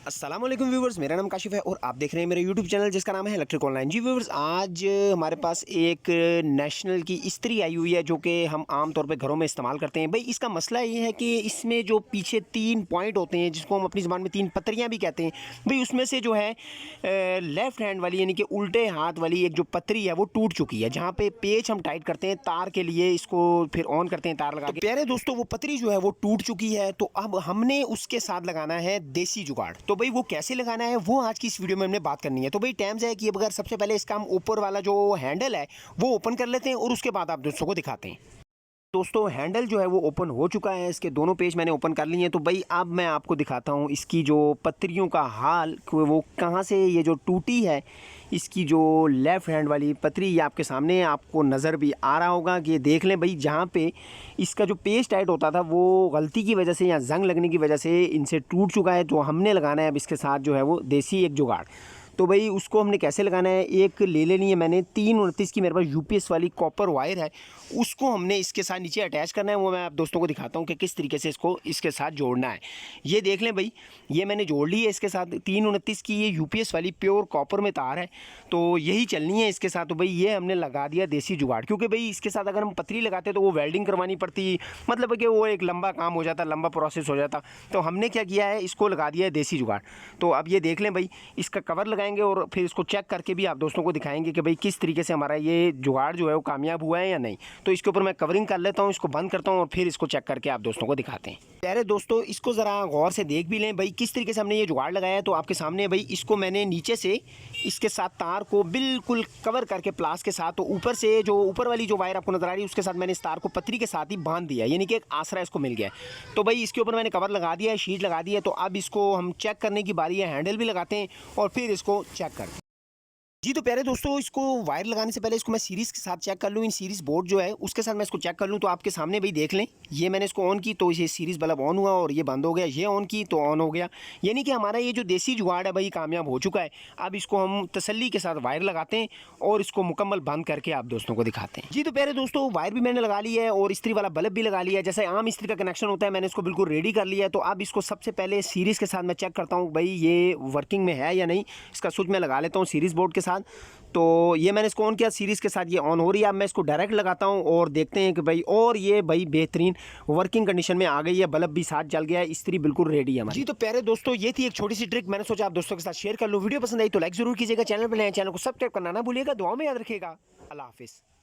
अस्सलाम वालेकुम व्यूवर्स, मेरा नाम काशिफ है और आप देख रहे हैं मेरे यूट्यूब चैनल जिसका नाम है इलेक्ट्रिक ऑनलाइन। जी व्यूवर्स, आज हमारे पास एक नेशनल की इस्त्री आई हुई है जो कि हम आम तौर पे घरों में इस्तेमाल करते हैं। भाई इसका मसला ये है कि इसमें जो पीछे 3 पॉइंट होते हैं जिसको हम अपनी ज़बान में 3 पत्रियाँ भी कहते हैं, भाई उसमें से जो है लेफ़्ट हैंड वाली यानी कि उल्टे हाथ वाली एक जो पतरी है वो टूट चुकी है। जहाँ पे पेच हम टाइट करते हैं तार के लिए, इसको फिर ऑन करते हैं तार लगा के। प्यारे दोस्तों, वो पतरी जो है वो टूट चुकी है, तो अब हमने उसके साथ लगाना है देसी जुगाड़। तो भाई वो कैसे लगाना है वो आज की इस वीडियो में हमने बात करनी है। तो भाई टाइम है कि अगर सबसे पहले इसका हम ऊपर वाला जो हैंडल है वो ओपन कर लेते हैं और उसके बाद आप दोस्तों को दिखाते हैं। दोस्तों हैंडल जो है वो ओपन हो चुका है, इसके दोनों पेज मैंने ओपन कर लिए हैं। तो भाई अब मैं आपको दिखाता हूँ इसकी जो पत्रियों का हाल, वो कहाँ से ये जो टूटी है। इसकी जो लेफ़्ट हैंड वाली पतरी ये आपके सामने आपको नज़र भी आ रहा होगा कि ये देख लें भाई, जहाँ पे इसका जो पेज टाइट होता था वो गलती की वजह से या जंग लगने की वजह से इनसे टूट चुका है। तो हमने लगाना है अब इसके साथ जो है वो देसी एक जुगाड़। तो भाई उसको हमने कैसे लगाना है, एक ले लेनी है मैंने 329 की, मेरे पास यूपीएस वाली कॉपर वायर है, उसको हमने इसके साथ नीचे अटैच करना है। वो मैं आप दोस्तों को दिखाता हूँ कि किस तरीके से इसको इसके साथ जोड़ना है। ये देख लें भाई, ये मैंने जोड़ ली है इसके साथ 329 की, ये यूपीएस वाली प्योर कॉपर में तार है, तो यही चलनी है इसके साथ। तो भाई ये हमने लगा दिया देसी जुगाड़, क्योंकि भाई इसके साथ अगर हम पतरी लगाते तो वो वेल्डिंग करवानी पड़ती, मतलब कि वो एक लंबा काम हो जाता, लंबा प्रोसेस हो जाता। तो हमने क्या किया है, इसको लगा दिया है देसी जुगाड़। तो अब ये देख लें भाई, इसका कवर लगाएंगे और फिर इसको चेक करके भी आप दोस्तों को दिखाएंगे कि भाई किस तरीके से हमारा ये जुगाड़ जो है वो कामयाब हुआ है या नहीं। तो इसके ऊपर मैं कवरिंग कर लेता हूँ, इसको बंद करता हूँ और फिर इसको चेक करके आप दोस्तों को दिखाते हैं। प्यारे दोस्तों, इसको ज़रा गौर से देख भी लें भाई किस तरीके से हमने ये जुगाड़ लगाया है। तो आपके सामने भाई इसको मैंने नीचे से इसके साथ तार को बिल्कुल कवर करके प्लास के साथ, तो ऊपर से जो ऊपर वाली जो वायर आपको नजर आ रही है उसके साथ मैंने इस तार को पतरी के साथ ही बांध दिया, यानी कि एक आसरा इसको मिल गया है। तो भाई इसके ऊपर मैंने कवर लगा दिया है, शीट लगा दी है। तो अब इसको हम चेक करने की बारी है, हैंडल भी लगाते हैं और फिर इसको चेक करते हैं। जी तो प्यारे दोस्तों, इसको वायर लगाने से पहले इसको मैं सीरीज़ के साथ चेक कर लूँ, इन सीरीज़ बोर्ड जो है उसके साथ मैं इसको चेक कर लूँ। तो आपके सामने भाई देख लें, ये मैंने इसको ऑन की तो ये सीरीज़ बल्ब ऑन हुआ और ये बंद हो गया, ये ऑन की तो ऑन हो गया, यानी कि हमारा ये जो देसी जुगाड़ है भाई कामयाब हो चुका है। अब इसको हम तसल्ली के साथ वायर लगाते हैं और इसको मुकम्मल बंद करके आप दोस्तों को दिखाते हैं। जी तो प्यारे दोस्तों, वायर भी मैंने लगा ली है और इस्त्री वाला बल्ब भी लगा लिया है, जैसे आम इस्त्री का कनेक्शन होता है, मैंने इसको बिल्कुल रेडी कर लिया है। तो अब इसको सबसे पहले सीरीज़ के साथ मैं चेक करता हूँ भाई ये वर्किंग में है या नहीं। इसका स्विच मैं लगा लेता हूँ सीरीज़ बोर्ड के साथ। तो ये मैंने इसको ऑन किया, सीरीज़ के साथ ये ऑन हो रही है। अब मैं इसको डायरेक्ट लगाता हूँ और देखते हैं कि भाई, और ये भाई बेहतरीन वर्किंग कंडीशन में आ गई है, बल्ब भी साथ जल गया है, इस्त्री बिल्कुल रेडी है हमारी। जी तो प्यारे दोस्तों, ये थी एक छोटी सी ट्रिक, मैंने सोचा आप दोस्तों के साथ शेयर कर लूँ। वीडियो पसंद आई तो लाइक जरूर कीजिएगा, चैनल पर नए चैनल को सब्सक्राइब करना ना भूलिएगा, दुआ में याद रखिएगा। अल्लाह हाफिज़।